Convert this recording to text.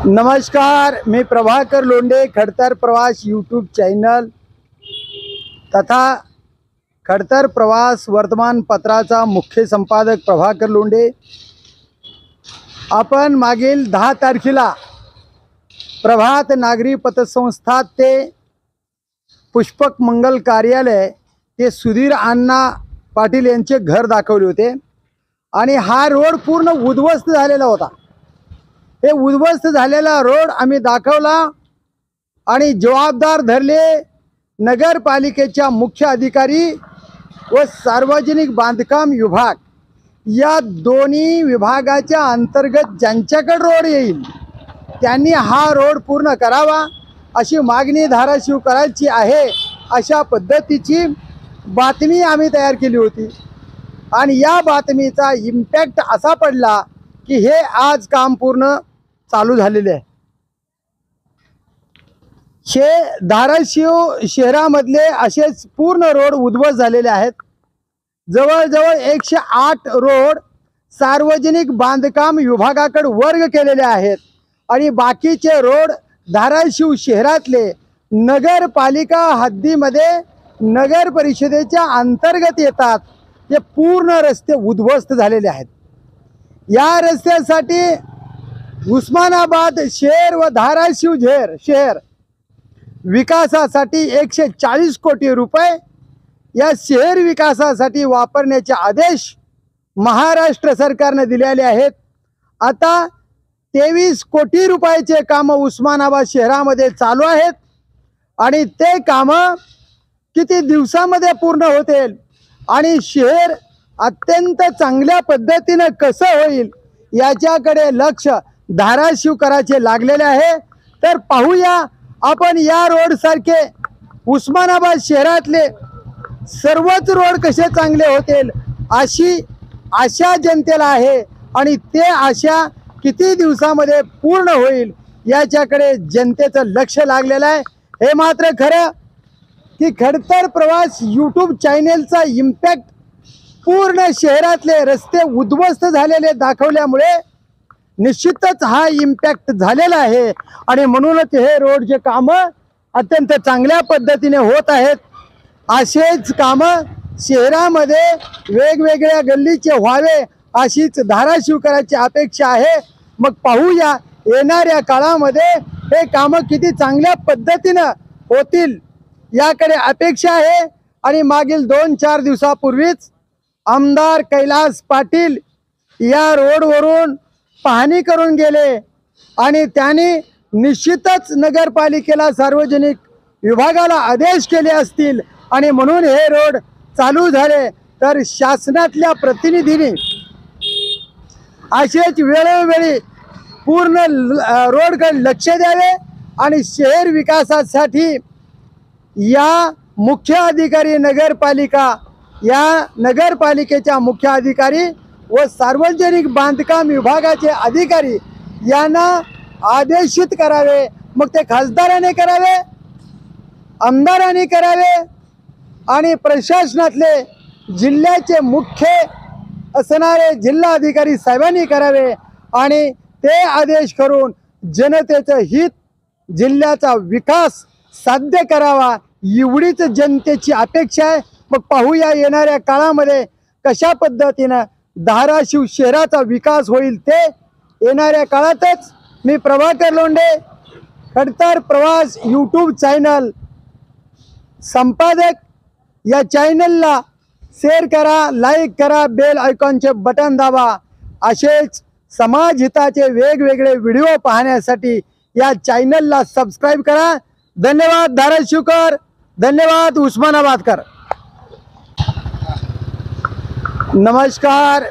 नमस्कार, मी प्रभाकर लोंढे, खडतर प्रवास यूट्यूब चॅनल तथा खडतर प्रवास वर्तमानपत्राचा मुख्य संपादक प्रभाकर लोंढे। आपण मागील 10 तारखेला प्रभात नागरी पतसंस्था ते पुष्पक मंगल कार्यालय ते सुधीर अण्णा पाटील यांचे घर दाखवले होते आणि हा रोड पूर्ण उद्ध्वस्त झालेला होता। हे उद्ध्वस्त झालेला रोड आम्ही दाखवला आणि जबाबदार धरले नगरपालिकेच्या मुख्य अधिकारी व सार्वजनिक बांधकाम विभाग। या दोन्ही विभागाच्या अंतर्गत ज्यांच्याकडे रोड येईल त्यांनी हा रोड पूर्ण करावा अशी मागणी धाराशिव करायची आहे। अशा पद्धतीची बातमी आम्ही तयार केली होती आणि या बातमीचा इम्पॅक्ट असा पडला की हे आज काम पूर्ण चालू झालेले आहे। धाराशिव शहरामधले असेच पूर्ण रोड उद्ध्वस्त झालेले आहेत। जवळजवळ 108 रोड सार्वजनिक बांधकाम विभागाकडे वर्ग केलेले आहेत आणि बाकीचे रोड धाराशिव शहरातले नगरपालिका हद्दीमध्ये नगर परिषदेच्या अंतर्गत येतात। ते पूर्ण रस्ते उद्ध्वस्त झालेले आहेत। या रस्त्यासाठी उस्मानाबाद शहर व धाराशिव शहर विकासासाठी 140 कोटी रुपये या शहर विकासासाठी वापरण्याचे आदेश महाराष्ट्र सरकारने दिलेले आहेत। आता 23 कोटी रुपयाचे काम उस्मानाबाद शहरामध्ये चालू आहेत आणि ते काम किती दिवसामध्ये पूर्ण होतील आणि शहर अत्यंत चांगल्या पद्धतीने कसं होईल याच्याकडे लक्ष धाराशिवकरांचे लागलेले आहे। तर पाहूया आपण या रोड सारखे उस्मानाबाद शहरातले सर्वच रोड कसे चांगले होतील अशी आशा जनतेला आहे आणि ते आशा किती दिवसामध्ये पूर्ण होईल याच्याकडे जनतेचं लक्ष लागलेलं आहे। हे मात्र खरं की खडतर प्रवास यूट्यूब चॅनलचा इम्पॅक्ट पूर्ण शहरातले रस्ते उद्ध्वस्त झालेले दाखवल्यामुळे निश्चितच हा इम्पॅक्ट झालेला आहे आणि म्हणूनच हे रोडचे काम अत्यंत चांगल्या पद्धतीने होत आहेत। असेच काम शहरामध्ये वेगवेगळ्या गल्लीचे व्हावे अशीच धाराशिवकरांची अपेक्षा आहे। मग पाहूया येणाऱ्या काळामध्ये हे काम किती चांगल्या पद्धतीने होतील याकडे अपेक्षा आहे। आणि मागील 2-4 दिवसापूर्वीच आमदार कैलास पाटील या रोडवरून पाहणी करून गेले आणि त्यांनी निश्चितच नगरपालिकेला सार्वजनिक विभागाला आदेश केले असतील आणि म्हणून हे रोड चालू झाले। तर शासनातल्या प्रतिनिधींनी असेच वेळोवेळी पूर्ण रोडकडे लक्ष द्यावे आणि शहर विकासासाठी या मुख्य अधिकारी नगरपालिकेच्या मुख्य अधिकारी व सार्वजनिक बांधकाम विभागाचे अधिकारी यांना आदेशित करावे। मग ते खासदाराने करावे, आमदारांनी करावे आणि प्रशासनातले जिल्ह्याचे मुख्य असणारे जिल्हा अधिकारी साहेबांनी करावे आणि ते आदेश करून जनतेचं हित जिल्ह्याचा विकास साध्य करावा एवढीच जनतेची अपेक्षा आहे। मग पाहूया येणाऱ्या काळामध्ये कशा पद्धतीने धाराशिव शहराचा विकास होईल ते येणाऱ्या काळातच। मी प्रभाकर लोंढे, खडतर प्रवास यूट्यूब चॅनल संपादक। या चॅनलला शेअर करा, लाईक करा, बेल आयकॉनचे बटन दाबा। असेच समाजहिताचे वेगवेगळे व्हिडिओ पाहण्यासाठी या चॅनलला सबस्क्राईब करा। धन्यवाद धाराशिवकर, धन्यवाद उस्मानाबादकर। नमस्कार।